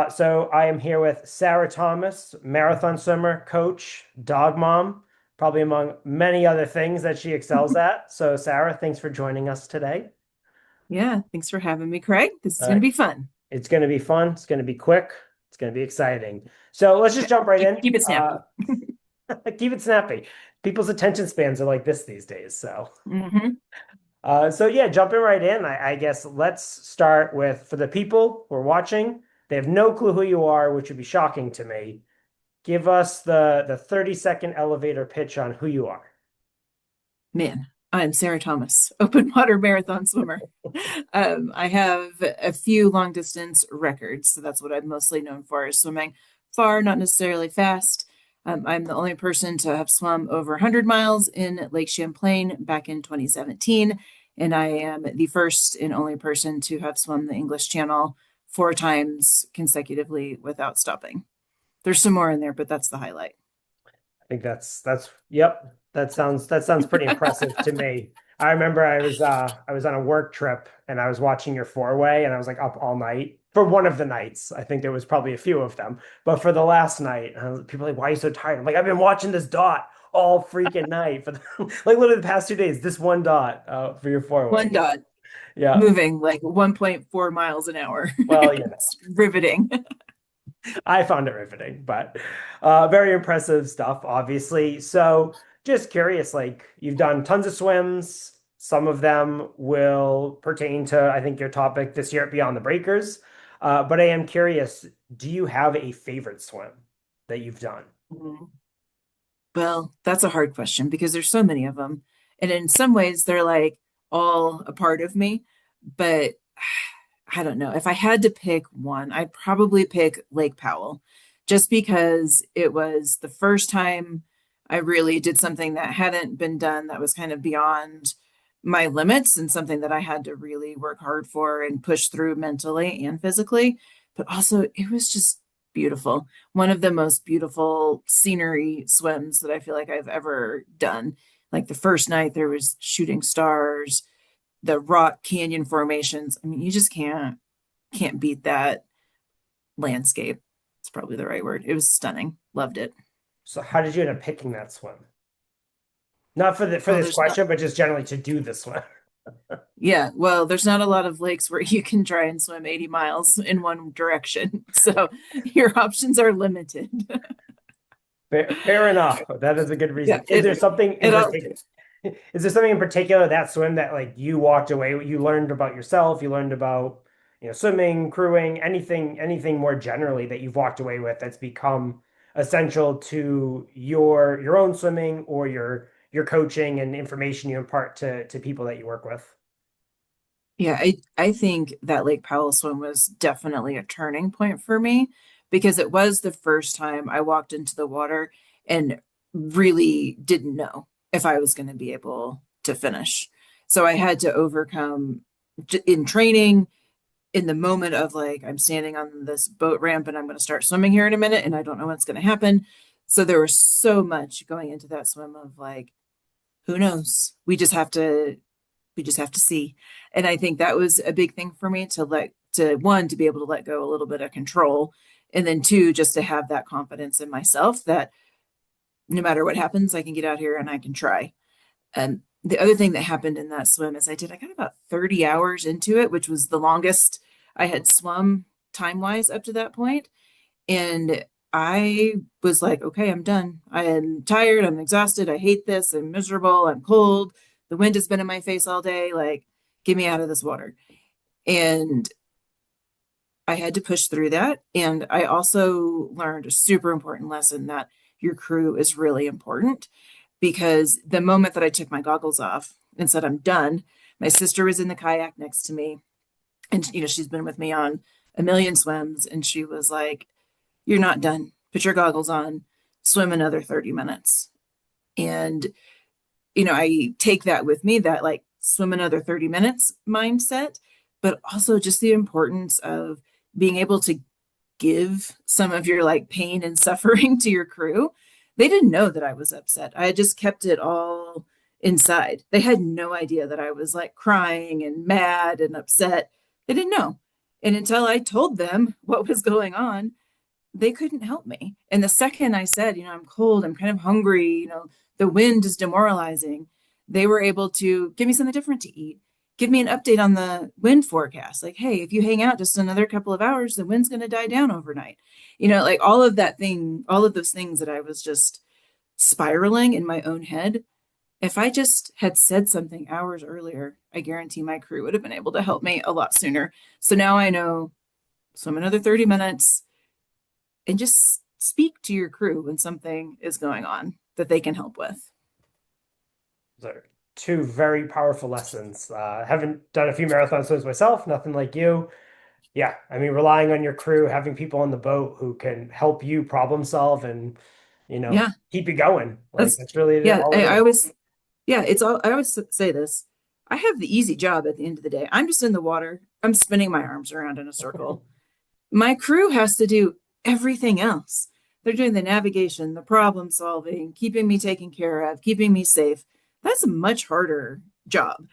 So I am here with Sarah Thomas, marathon swimmer, coach, dog mom, probably among many other things that she excels at. So Sarah, thanks for joining us today. Yeah, thanks for having me, Craig. This is going Uh, to be fun. it's going to be fun. It's going to be quick. It's going to be exciting. So let's just Yeah, jump right keep, in. keep it snappy. Keep it snappy. People's attention spans are like this these days. Hmm. So yeah, jumping right in. I guess let's start with for the people who are watching. They have no clue who you are, which would be shocking to me. Give us the 30-second elevator pitch on who you are. Man, I'm Sarah Thomas, open water marathon swimmer. I have a few long distance records, so that's what I'm mostly known for is swimming far, not necessarily fast. I'm the only person to have swum over 100 miles in Lake Champlain back in 2017, and I am the first and only person to have swum the English Channel 4 times consecutively without stopping. There's some more in there, but that's the highlight. I think that's yep. That sounds pretty impressive to me. I remember I was on a work trip and I was watching your four-way and I was like up all night for one of the nights. I think there was probably a few of them, but for the last night, people are like, "Why are you so tired?" I'm like, "I've been watching this dot all freaking night for the, like literally the past 2 days. This one dot for your One four-way." dot Yeah. moving like 1.4 miles an hour. Well, It's riveting. I found it riveting, but very impressive stuff, obviously. So, just curious, like you've done tons of swims. Some of them will pertain to, I think, your topic this year at Beyond the Breakers. But I am curious, do you have a favorite swim that you've done? Mhm. Well, that's a hard question because there's so many of them. And in some ways, they're like all a part of me. But I don't know. If I had to pick one, I'd probably pick Lake Powell just because it was the first time I really did something that hadn't been done that was kind of beyond my limits and something that I had to really work hard for and push through mentally and physically. But also, it was just beautiful. One of the most beautiful scenery swims that I feel like I've ever done. Like the first night, there was shooting stars, the rock canyon formations. I mean, you just can't beat that landscape. It's probably the right word. It was stunning. Loved it. So, how did you end up picking that swim? Not for Oh, this there's not question, but just generally to do this swim. yeah, well, there's not a lot of lakes where you can try and swim 80 miles in one direction. So your options are limited. Fair enough. That is a good Yeah, reason. Is there something in it all particular? Is there something in particular that swim that like you walked away, you learned about yourself, you learned about, swimming, crewing, anything more generally that you've walked away with that's become essential to your own swimming or your coaching and information you impart to people that you work with? Yeah, I think that Lake Powell swim was definitely a turning point for me because it was the first time I walked into the water and really didn't know if I was going to be able to finish. So I had to overcome in training in the moment of like I'm standing on this boat ramp and I'm going to start swimming here in a minute and I don't know what's going to happen. So there was so much going into that swim of like who knows? We just have to see. And I think that was a big thing for me to one, to be able to let go a little bit of control. And then two, just to have that confidence in myself that no matter what happens, I can get out here and I can try. And the other thing that happened in that swim is I got about 30 hours into it, which was the longest I had swum time wise up to that point. And I was like, okay, I'm done. I am tired. I'm exhausted. I hate this. I'm miserable. I'm cold. The wind has been in my face all day. Like, get me out of this water. And I had to push through that. And I also learned a super important lesson that your crew is really important because the moment that I took my goggles off and said, I'm done, my sister was in the kayak next to me. And, she's been with me on a million swims. And she was like, you're not done. Put your goggles on, swim another 30 minutes. And, I take that with me, that like swim another 30 minutes mindset, but also just the importance of being able to give some of your like pain and suffering to your crew. They didn't know that I was upset. I had just kept it all inside. They had no idea that I was like crying and mad and upset. They didn't know. And until I told them what was going on, they couldn't help me. And the second I said, I'm cold, I'm kind of hungry, the wind is demoralizing, they were able to give me something different to eat, give me an update on the wind forecast. Like, hey, if you hang out just another couple of hours, the wind's going to die down overnight. Like all of that thing, all of those things that I was just spiraling in my own head. If I just had said something hours earlier, I guarantee my crew would have been able to help me a lot sooner. So now I know swim another 30 minutes and just speak to your crew when something is going on that they can help with. So two very powerful lessons. Haven't done a few marathon swims myself, nothing like you. Yeah, I mean, relying on your crew, having people on the boat who can help you problem solve and, Yeah, keep you going. Like that's, that's really yeah, all it I is. always, yeah, it's all, I always say this. I have the easy job at the end of the day. I'm just in the water. I'm spinning my arms around in a circle. My crew has to do everything else. They're doing the navigation, the problem solving, keeping me taken care of, keeping me safe. That's a much harder job.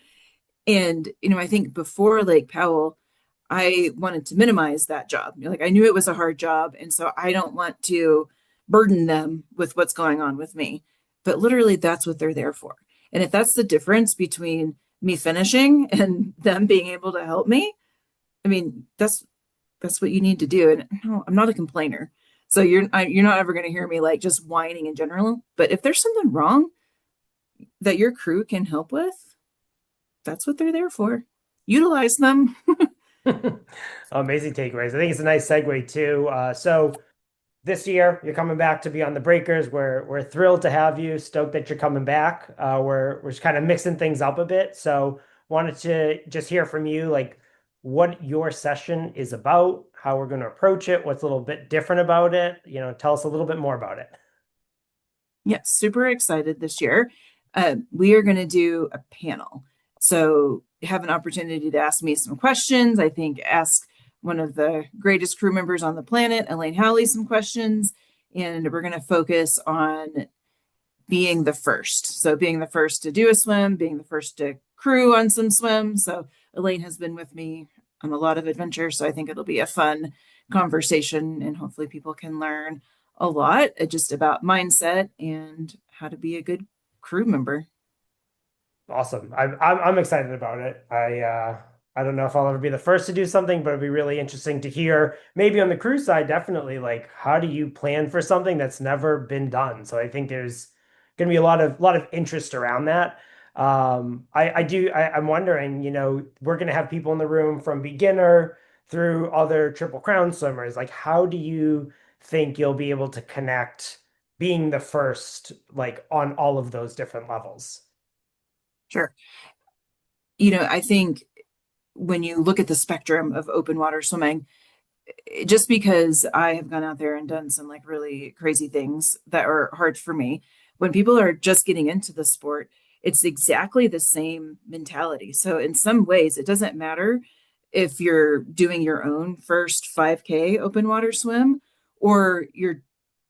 And, I think before Lake Powell, I wanted to minimize that job. Like I knew it was a hard job. And so I don't want to burden them with what's going on with me. But literally, that's what they're there for. And if that's the difference between me finishing and them being able to help me, I mean, that's what you need to do. And no, I'm not a complainer. So you're not ever going to hear me like just whining in general. But if there's something wrong that your crew can help with, that's what they're there for. Utilize them. Amazing takeaways. I think it's a nice segue too. So this year you're coming back to be on the Breakers. We're thrilled to have you. Stoked that you're coming back. We're just kind of mixing things up a bit. So wanted to just hear from you, like what your session is about, how we're going to approach it, what's a little bit different about it. Tell us a little bit more about it. Yeah, super excited this year. We are going to do a panel. So you have an opportunity to ask me some questions. I think ask one of the greatest crew members on the planet, Elaine Howley, some questions. And we're going to focus on being the first. So being the first to do a swim, being the first to crew on some swims. So Elaine has been with me on a lot of adventures. So I think it'll be a fun conversation and hopefully people can learn a lot just about mindset and how to be a good crew member. Awesome. I'm excited about it. I don't know if I'll ever be the first to do something, but it'd be really interesting to hear maybe on the crew side, definitely like how do you plan for something that's never been done? So I think there's going to be a lot of interest around that. I'm wondering, we're going to have people in the room from beginner through other Triple Crown swimmers. Like, how do you think you'll be able to connect being the first, like on all of those different levels? Sure. I think when you look at the spectrum of open water swimming, just because I have gone out there and done some like really crazy things that are hard for me, when people are just getting into the sport, it's exactly the same mentality. So in some ways, it doesn't matter if you're doing your own first 5K open water swim or you're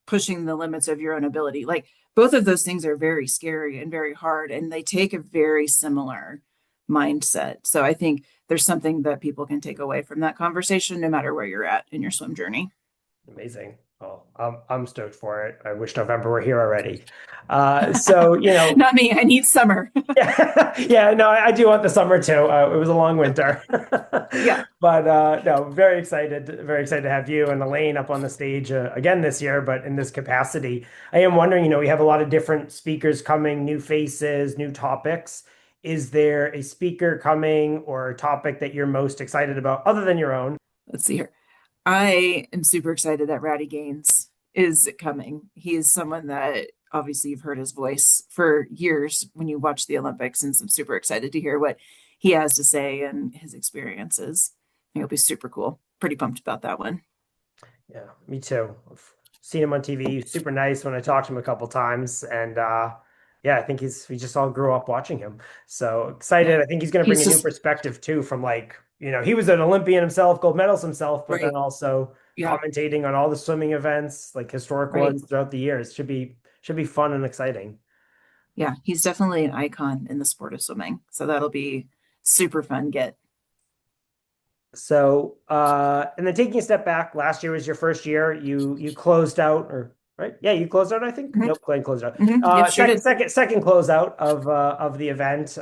pushing the limits of your own ability. Like both of those things are very scary and very hard, and they take a very similar mindset. So I think there's something that people can take away from that conversation, no matter where you're at in your swim journey. Amazing. Well, I'm stoked for it. I wish November were here already. So, Not me. I need summer. yeah, yeah, no, I do want the summer too. It was a long winter, Yeah. but no, very excited to have you and Elaine up on the stage again this year, but in this capacity. I am wondering, we have a lot of different speakers coming, new faces, new topics. Is there a speaker coming or a topic that you're most excited about other than your own? Let's see here. I am super excited that Ratty Gaines is coming. He is someone that obviously you've heard his voice for years when you watch the Olympics, and so I'm super excited to hear what he has to say and his experiences. I think it'll be super cool. Pretty pumped about that one. Yeah, me too. I've seen him on TV. He's super nice when I talked to him a couple times. And yeah, I think we just all grew up watching him. So Yeah. excited. I think he's going to bring He's a new just perspective too from like, he was an Olympian himself, gold medals himself, but then right. also Yeah. commentating on all the swimming events, like historic Right. ones throughout the years. Should be fun and exciting. Yeah. He's definitely an icon in the sport of swimming. So that'll be super fun get. So, and then taking a step back, last year was your first year. You closed out, or right? Yeah, you closed out, I think. Mhm. Nope, Glenn closed out. Yep, sure did. Second closeout of the event.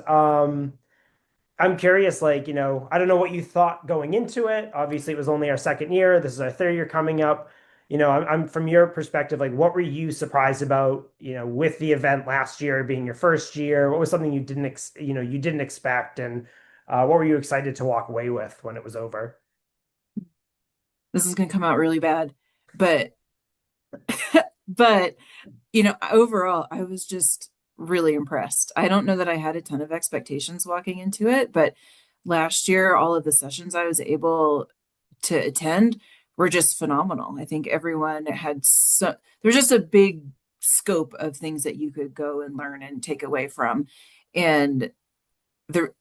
I'm curious, like, I don't know what you thought going into it. Obviously, it was only our second year. This is our third year coming up. I'm from your perspective, like, what were you surprised about, with the event last year being your first year? What was something you didn't expect, and what were you excited to walk away with when it was over? This is going to come out really bad, but but overall, I was just really impressed. I don't know that I had a ton of expectations walking into it, but last year, all of the sessions I was able to attend were just phenomenal. I think everyone had there's just a big scope of things that you could go and learn and take away from. And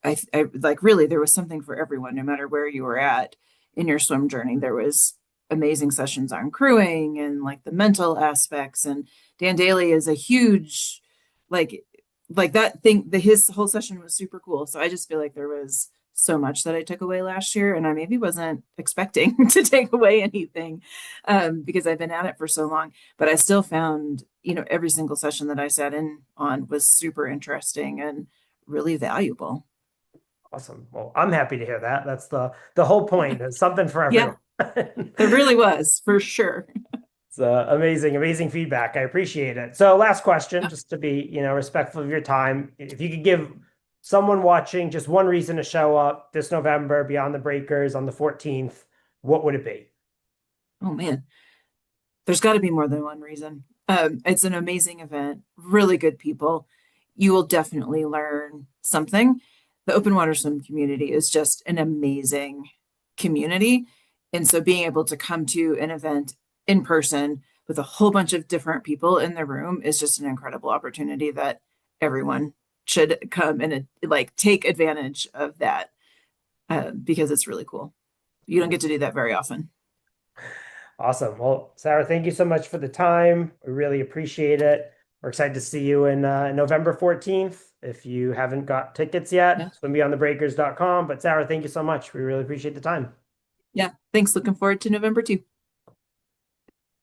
I like really there was something for everyone, no matter where you were at in your swim journey. There was amazing sessions on crewing and like the mental aspects. And Dan Daly is a huge like that thing. His whole session was super cool. So I just feel like there was so much that I took away last year, and I maybe wasn't expecting to take away anything because I've been at it for so long. But I still found every single session that I sat in on was super interesting and really valuable. Awesome. Well, I'm happy to hear that. That's the whole point. There's something for Yeah, everyone. there really was for sure. It's amazing, amazing feedback. I appreciate it. So, last question, just to be, respectful of your time. If you could give someone watching just one reason to show up this November Beyond the Breakers on the 14th, what would it be? Oh man, there's got to be more than one reason. It's an amazing event, really good people. You will definitely learn something. The open water swim community is just an amazing community. And so being able to come to an event in person with a whole bunch of different people in the room is just an incredible opportunity that everyone should come and like take advantage of that because it's really cool. You don't get to do that very often. Awesome. Well, Sarah, thank you so much for the time. We really appreciate it. We're excited to see you in November 14th. If you haven't got tickets Yeah. yet, swimbeyondthebreakers.com. But Sarah, thank you so much. We really appreciate the time. Yeah. Thanks. Looking forward to November too.